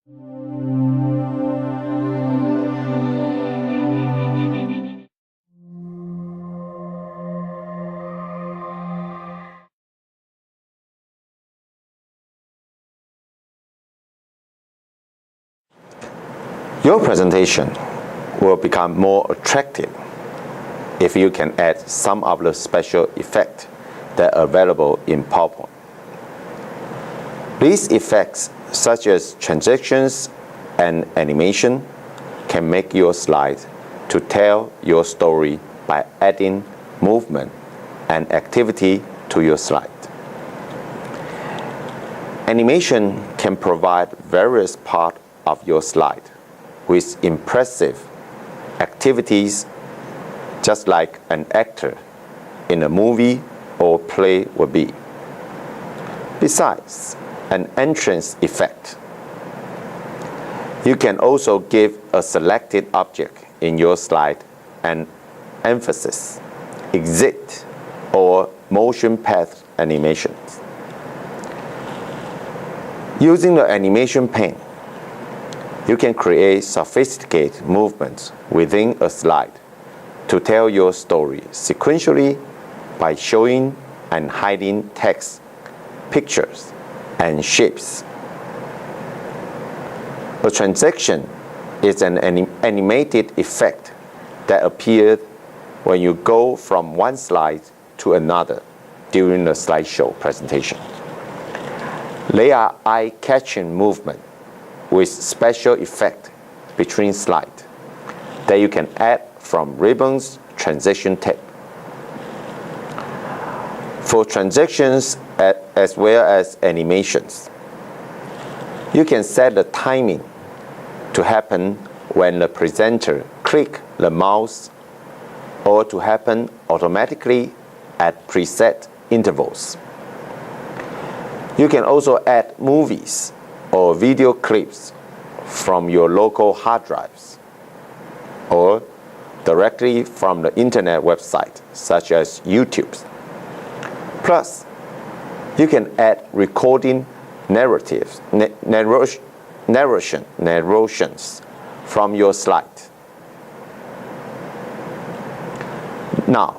Your presentation will become more attractive if you can add some of the special effects that are available in PowerPoint. These effects, such as transitions and animation, can make your slide to tell your story by adding movement and activity to your slide. Animation can provide various parts of your slide with impressive activities, just like an actor in a movie or play would be. Besides an entrance effect, you can also give a selected object in your slide an emphasis, exit, or motion path animations. Using the animation pane, you can create sophisticated movements within a slide to tell your story sequentially by showing and hiding text, pictures, and shapes. A transition is an animated effect that appears when you go from one slide to another during the slideshow presentation. They are eye-catching movements with special effect between slides that you can add from ribbons transition tape. For transitions as well as animations, you can set the timing to happen when the presenter clicks the mouse or to happen automatically at preset intervals. You can also add movies or video clips from your local hard drives or directly from the internet website such as YouTube. Plus, you can add recording narrations from your slide. Now,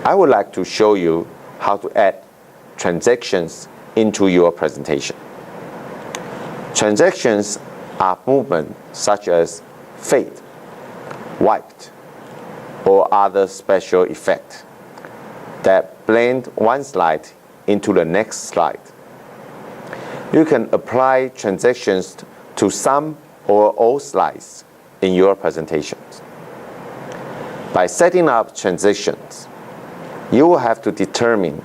I would like to show you how to add transitions into your presentation. Transitions are movements such as fade, wiped, or other special effects that blend one slide into the next slide. You can apply transitions to some or all slides in your presentations. By setting up transitions, you will have to determine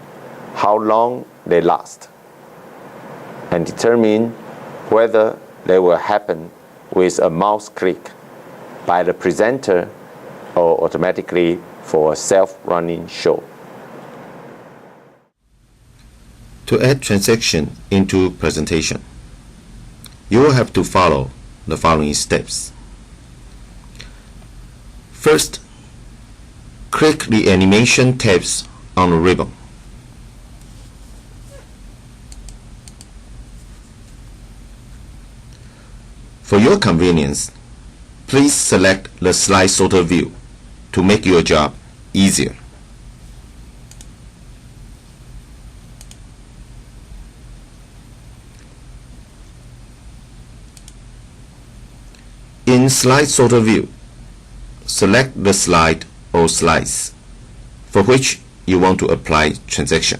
how long they last and determine whether they will happen with a mouse click by the presenter or automatically for a self-running show. To add transition into presentation, you will have to follow the following steps. First, click the animation tabs on the ribbon. For your convenience, please select the slide sorter view to make your job easier. In slide sorter view, select the slide or slides for which you want to apply transition.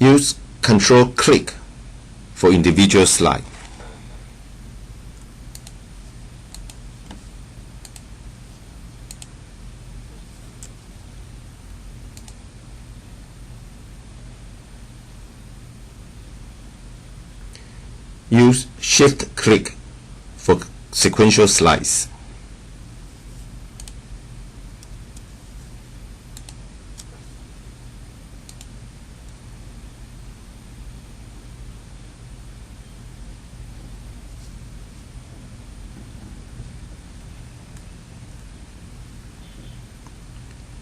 Use Control-click for individual slide. Use Shift-click for sequential slides.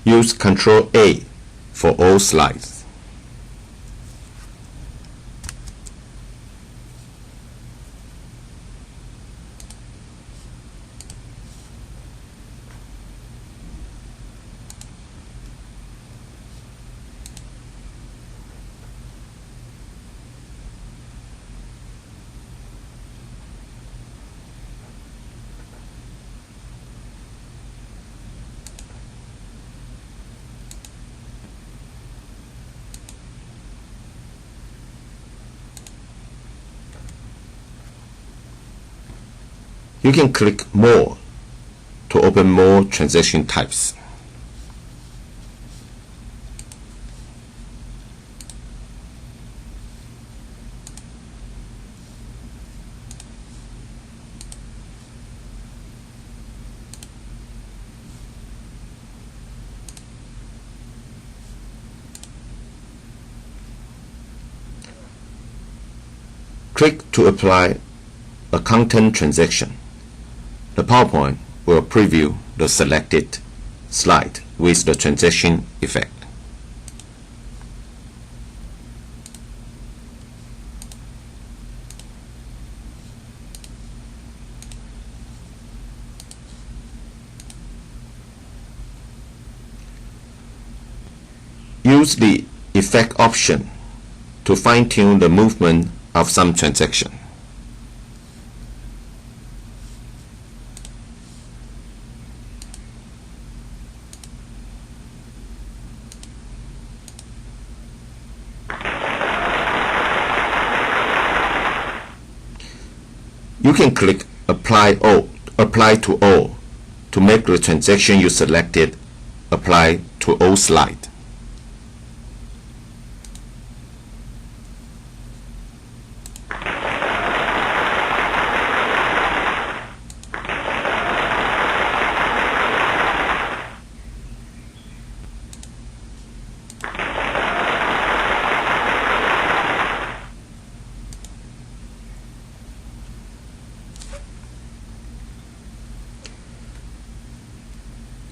Use Ctrl-A for all slides. You can click More to open more transaction types. Click to apply a content transaction. The PowerPoint will preview the selected slide with the transaction effect. Use the Effect option to fine-tune the movement of some transaction. You can click Apply to All to make the transaction you selected apply to all slides.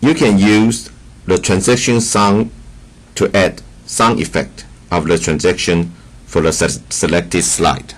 You can use the transaction sound to add sound effect of the transaction for the selected slide.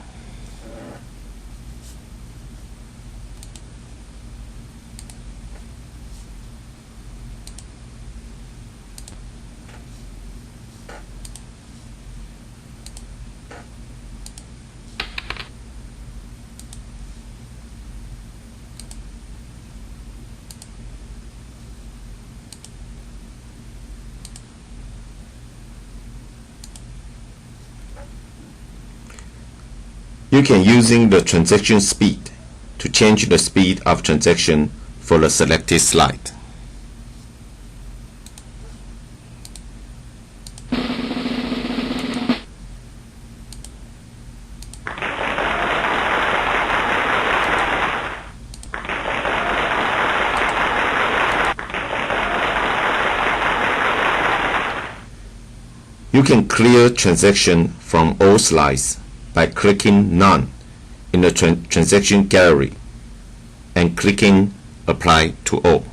You can using the transaction speed to change the speed of transaction for the selected slide. You can clear transaction from all slides by clicking None in the transaction gallery and clicking Apply to All.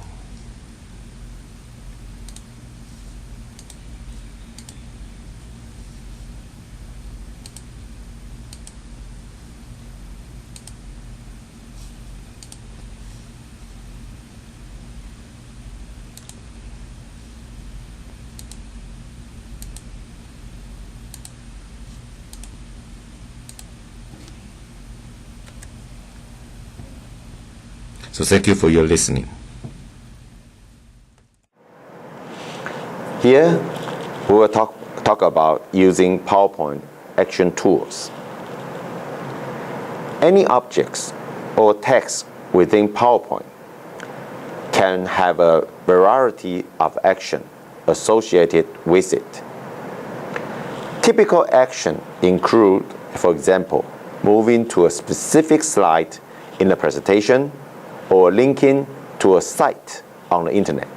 So thank you for your listening. Here, we will talk about using PowerPoint action tools. Any objects or text within PowerPoint can have a variety of action associated with it. Typical action include, for example, moving to a specific slide in the presentation or linking to a site on the internet.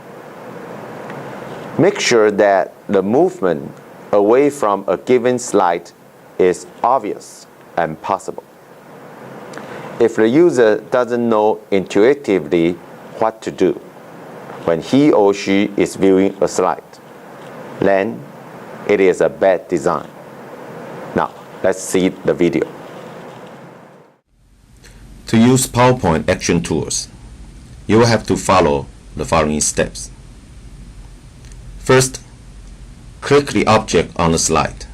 Make sure that the movement away from a given slide is obvious and possible. If the user doesn't know intuitively what to do when he or she is viewing a slide, then it is a bad design. Now, let's see the video. To use PowerPoint action tools, you will have to follow the following steps. First, click the object on the slide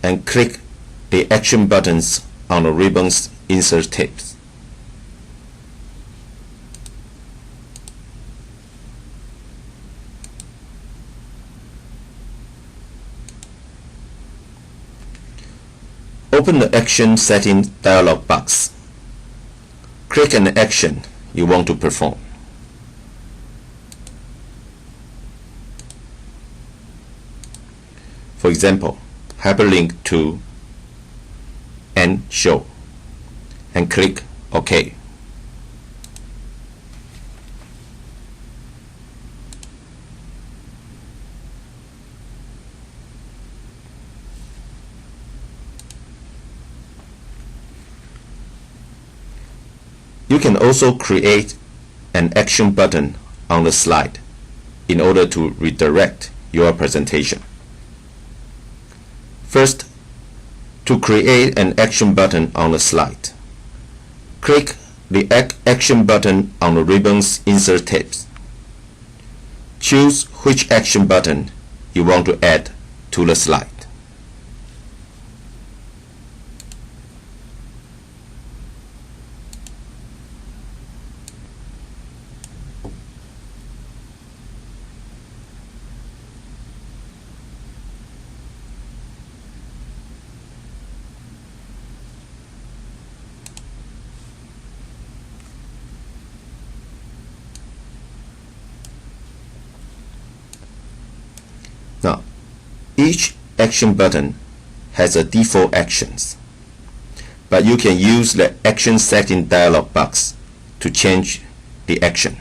and click the action buttons on the ribbon's insert tips. Open the Action Settings dialog box. Click an action you want to perform. For example, hyperlink to and show, and click OK. You can also create an action button on the slide in order to redirect your presentation. First, to create an action button on the slide, click the action button on the ribbon's insert tips. Choose which action button you want to add to the slide. Now, each action button has a default actions, but you can use the Action Setting dialog box to change the action.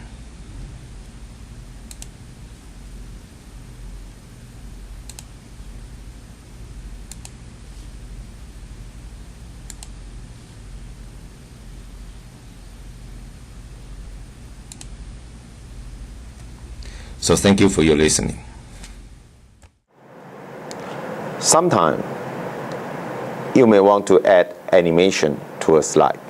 So thank you for your listening. Sometimes you may want to add animation to a slide.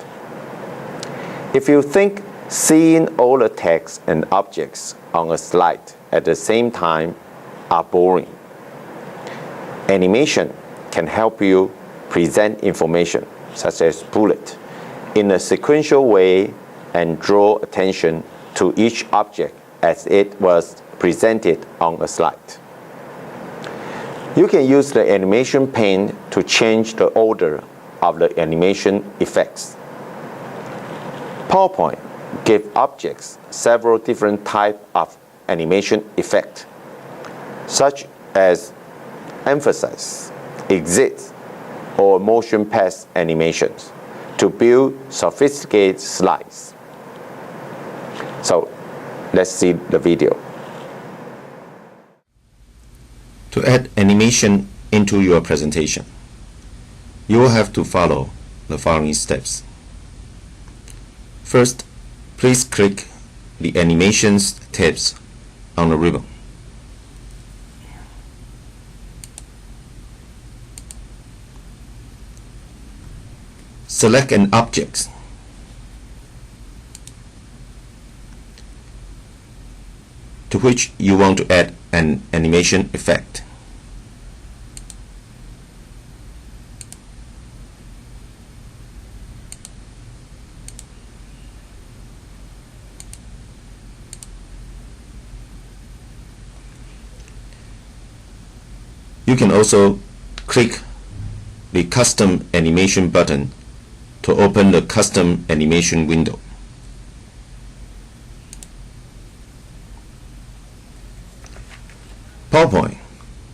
If you think seeing all the text and objects on a slide at the same time are boring, animation can help you present information, such as bullet, in a sequential way and draw attention to each object as it was presented on a slide. You can use the animation pane to change the order of the animation effects. PowerPoint gives objects several different types of animation effects, such as emphasis, exit, or motion path animations to build sophisticated slides. So let's see the video. To add animation into your presentation, you will have to follow the following steps. First, please click the Animations tabs on the ribbon. Select an object. To which you want to add an animation effect. You can also click the Custom Animation button to open the Custom Animation window. PowerPoint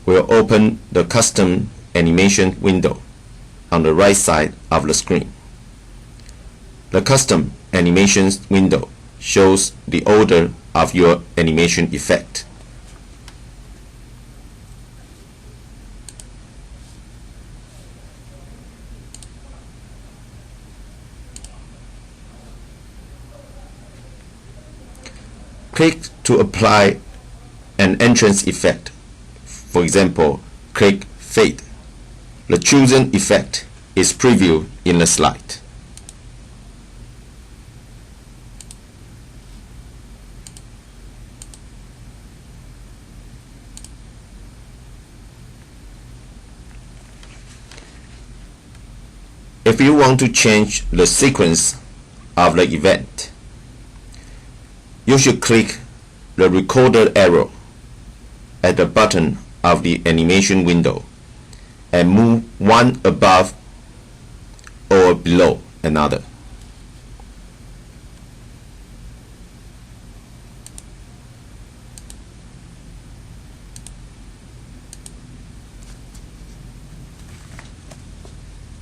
will open the Custom Animation window on the right side of the screen. The custom animations window shows the order of your animation effect. Click to apply an entrance effect. For example, click Fade. The chosen effect is previewed in the slide. If you want to change the sequence of the event, you should click the recorded arrow at the bottom of the animation window and move one above or below another.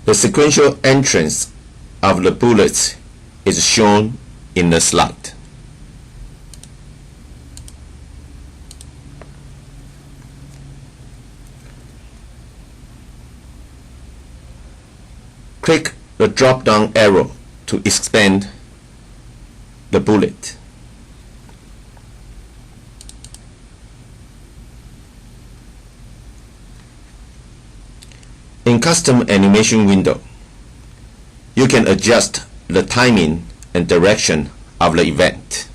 The sequential entrance of the bullets is shown in the slide. Click the drop-down arrow to expand the bullet. In Custom Animation window, you can adjust the timing and direction of the event.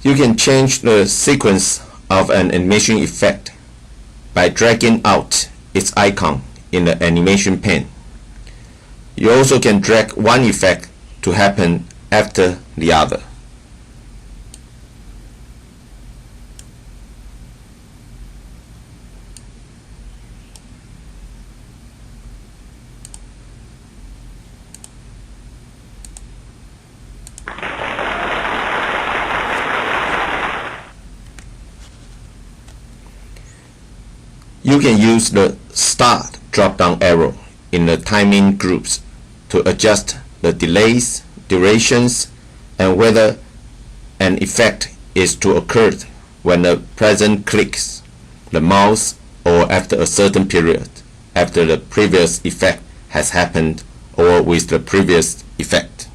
You can change the sequence of an animation effect by dragging out its icon in the animation pane. You also can drag one effect to happen after the other. You can use the Start drop-down arrow in the timing groups to adjust the delays, durations, and whether an effect is to occur when the present clicks the mouse or after a certain period after the previous effect has happened or with the previous effect.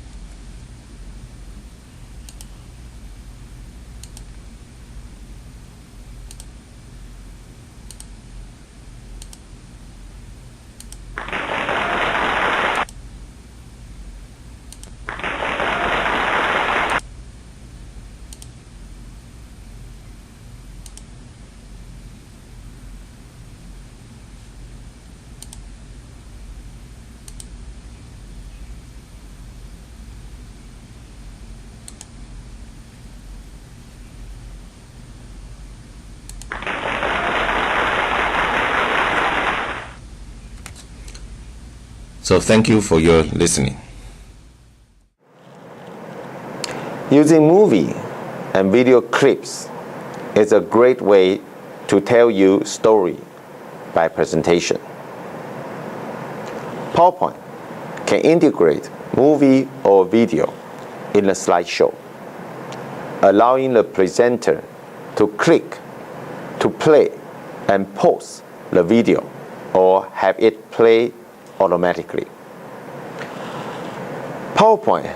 So thank you for your listening. Using movie and video clips is a great way to tell you story by presentation. PowerPoint can integrate movie or video in a slideshow, allowing the presenter to click, to play, and pause the video or have it play automatically. PowerPoint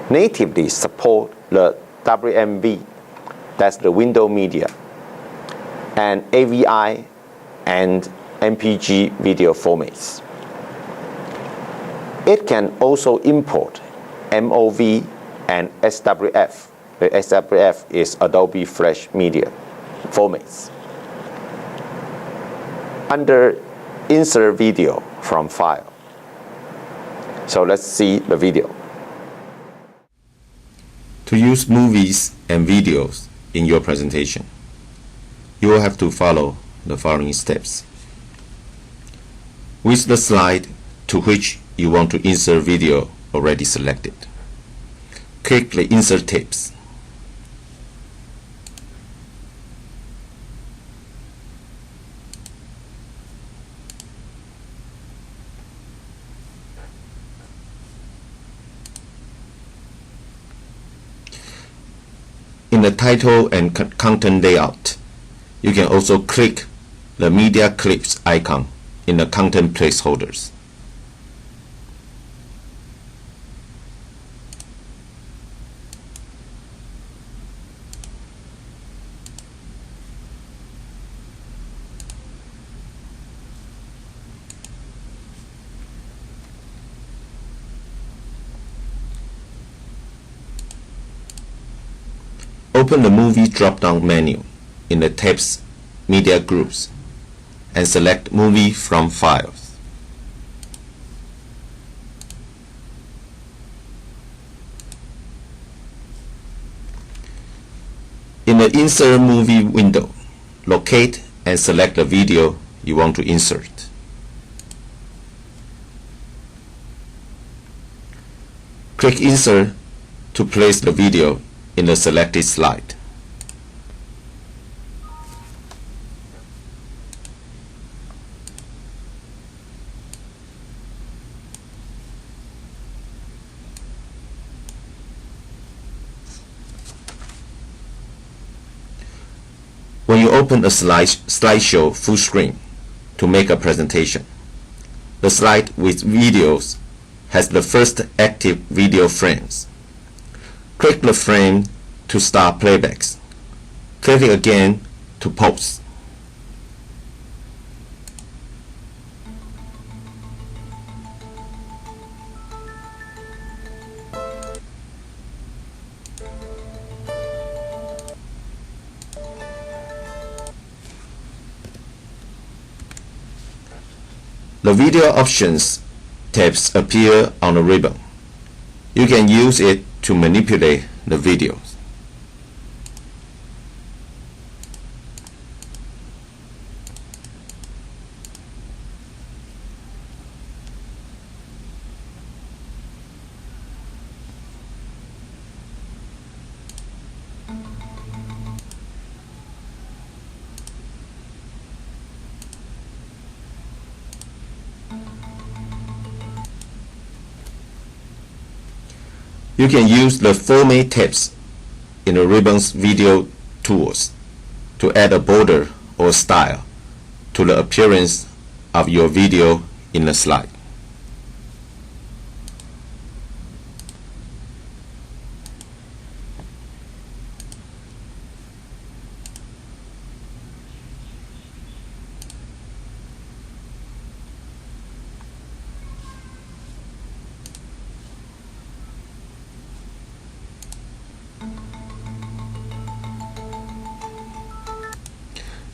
natively support the WMV, that's the window media, and AVI and MPG video formats. It can also import MOV and SWF. The SWF is Adobe Flash Media formats under Insert Video from File. So let's see the video. To use movies and videos, in your presentation. You will have to follow the following steps. With the slide to which you want to insert video already selected, click the Insert tabs. In the title and content layout, you can also click the Media Clips icon in the content placeholders. Open the Movie drop-down menu in the tabs Media Groups and select Movie from Files. In the Insert Movie window, locate and select the video you want to insert. Click Insert to place the video in the selected slide. When you open a slideshow full screen to make a presentation, the slide with videos has the first active video frames. Click the frame to start playbacks. Click it again to pause. The Video Options tabs appear on the ribbon. You can use it to manipulate the videos. You can use the Format tabs in the ribbon's video tools to add a border or style to the appearance of your video in the slide.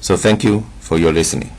So thank you for your listening.